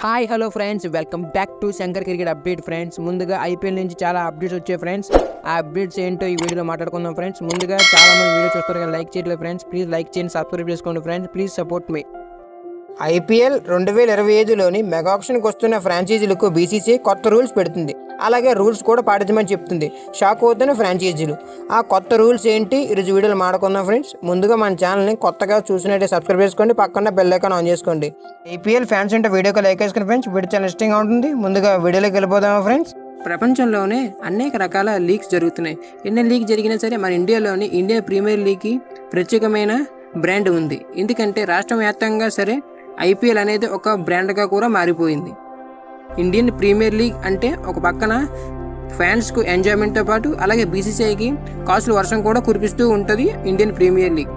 Hi hello friends, welcome back to Shankar cricket update friends. ముందుగా IPL నుంచి చాలా updates వచ్చాయి ఫ్రెండ్స్. ఆ అప్డేట్స్ ఏంటో ఈ వీడియోలో మాట్లాడుకుందాం ఫ్రెండ్స్. ముందుగా చాలా మంది వీడియో చూస్తారు కానీ లైక్ చేయట్లేదు ఫ్రెండ్స్. ప్లీజ్ లైక్ చేయండి, సబ్స్క్రైబ్ చేసుకోండి ఫ్రెండ్స్. ప్లీజ్ సపోర్ట్ మీ. ఐపీఎల్ 2025లోని మెగా ఆక్షన్కి వస్తున్న ఫ్రాంచైజీలకు బీసీసీఐ కొత్త రూల్స్ పెడుతుంది. అలాగే రూల్స్ కూడా పాటించమని చెప్తుంది. షాక్ అవుతున్న ఫ్రాంచైజీలు. ఆ కొత్త రూల్స్ ఏంటి ఈరోజు వీడియోలో మాట్లాడుకుందాం ఫ్రెండ్స్. ముందుగా మన ఛానల్ని కొత్తగా చూసినట్టే సబ్స్క్రైబ్ చేసుకోండి, పక్కన బెల్ ఐకాన్ ఆన్ చేసుకోండి. ఐపీఎల్ ఫ్యాన్స్ అంటే వీడియోకి లైక్ వేసుకుని ఫ్రెండ్స్, వీడియో చాలా ఇంట్రెస్టింగ్గా ఉంటుంది. ముందుగా వీడియోలోకి వెళ్ళిపోదామా ఫ్రెండ్స్. ప్రపంచంలోనే అనేక రకాల లీగ్స్ జరుగుతున్నాయి. ఎన్ని లీగ్ జరిగినా సరే మన ఇండియాలోని ఇండియన్ ప్రీమియర్ లీగ్కి ప్రత్యేకమైన బ్రాండ్ ఉంది. ఎందుకంటే రాష్ట్ర వ్యాప్తంగా సరే ఐపీఎల్ అనేది ఒక బ్రాండ్గా కూడా మారిపోయింది. ఇండియన్ ప్రీమియర్ లీగ్ అంటే ఒక పక్కన ఫ్యాన్స్కు ఎంజాయ్మెంట్తో పాటు అలాగే బీసీసీఐకి కాసులు వర్షం కూడా కురిపిస్తూ ఉంటుంది ఇండియన్ ప్రీమియర్ లీగ్.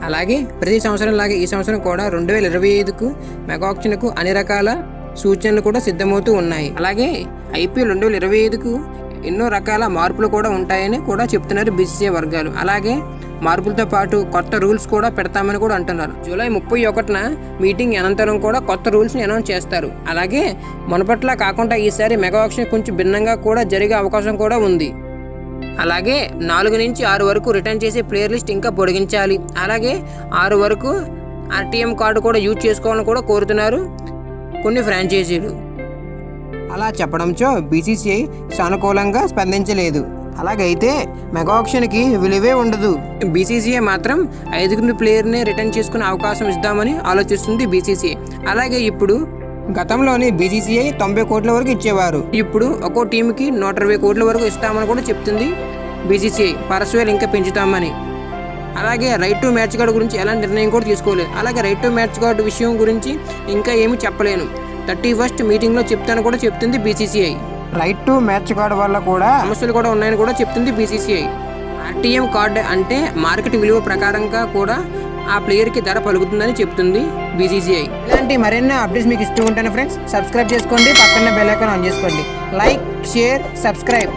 అలాగే ప్రతి సంవత్సరం లాగే ఈ సంవత్సరం కూడా 2025కు మెగా ఆక్షన్కు అన్ని రకాల సూచనలు కూడా సిద్ధమవుతూ ఉన్నాయి. అలాగే ఐపీఎల్ 2025కు ఎన్నో రకాల మార్పులు కూడా ఉంటాయని కూడా చెప్తున్నారు బీసీసీఐ వర్గాలు. అలాగే మార్పులతో పాటు కొత్త రూల్స్ కూడా పెడతామని కూడా అంటున్నారు. జూలై 31న మీటింగ్ అనంతరం కూడా కొత్త రూల్స్ని అనౌన్స్ చేస్తారు. అలాగే మునపట్ల కాకుండా ఈసారి మెగా ఆక్షన్ కొంచెం భిన్నంగా కూడా జరిగే అవకాశం కూడా ఉంది. అలాగే 4 నుంచి 6 వరకు రిటర్న్ చేసే ప్లేయర్ లిస్ట్ ఇంకా పొడిగించాలి. అలాగే 6 వరకు ఆర్టీఎం కార్డు కూడా యూజ్ చేసుకోవాలని కూడా కోరుతున్నారు కొన్ని ఫ్రాంచైజీలు. అలా చెప్పడంతో బీసీసీఐ సానుకూలంగా స్పందించలేదు. అలాగైతే మెగా ఆక్షన్కి విలువే ఉండదు. బీసీసీఐ మాత్రం 5 ప్లేయర్నే రిటర్న్ చేసుకునే అవకాశం ఇద్దామని ఆలోచిస్తుంది బీసీసీఐ. అలాగే ఇప్పుడు గతంలోని బీసీసీఐ 90 కోట్ల వరకు ఇచ్చేవారు. ఇప్పుడు ఒక్కో టీంకి 120 కోట్ల వరకు ఇస్తామని కూడా చెప్తుంది బీసీసీఐ. పరస్వేలు ఇంకా పెంచుతామని. అలాగే రైట్ టు మ్యాచ్ కార్డు గురించి ఎలాంటి నిర్ణయం కూడా తీసుకోలేదు. అలాగే రైట్ టు మ్యాచ్ కార్డు విషయం గురించి ఇంకా ఏమీ చెప్పలేను, 31st మీటింగ్లో చెప్తాను కూడా చెప్తుంది BCCI. Right to match card వల్ల కూడా సమస్యలు కూడా ఉన్నాయని కూడా చెప్తుంది బీసీసీఐ. ఆర్టీఎం కార్డు అంటే మార్కెట్ విలువ ప్రకారంగా కూడా ఆ ప్లేయర్కి ధర పలుకుతుందని చెప్తుంది బీసీసీఐ. ఇలాంటి మరిన్ని అప్డేట్స్ మీకు ఇస్తూ ఉంటాను ఫ్రెండ్స్. సబ్స్క్రైబ్ చేసుకోండి, పక్కన బెల్ ఐకాన్ ఆన్ చేసుకోండి. Like, share, subscribe.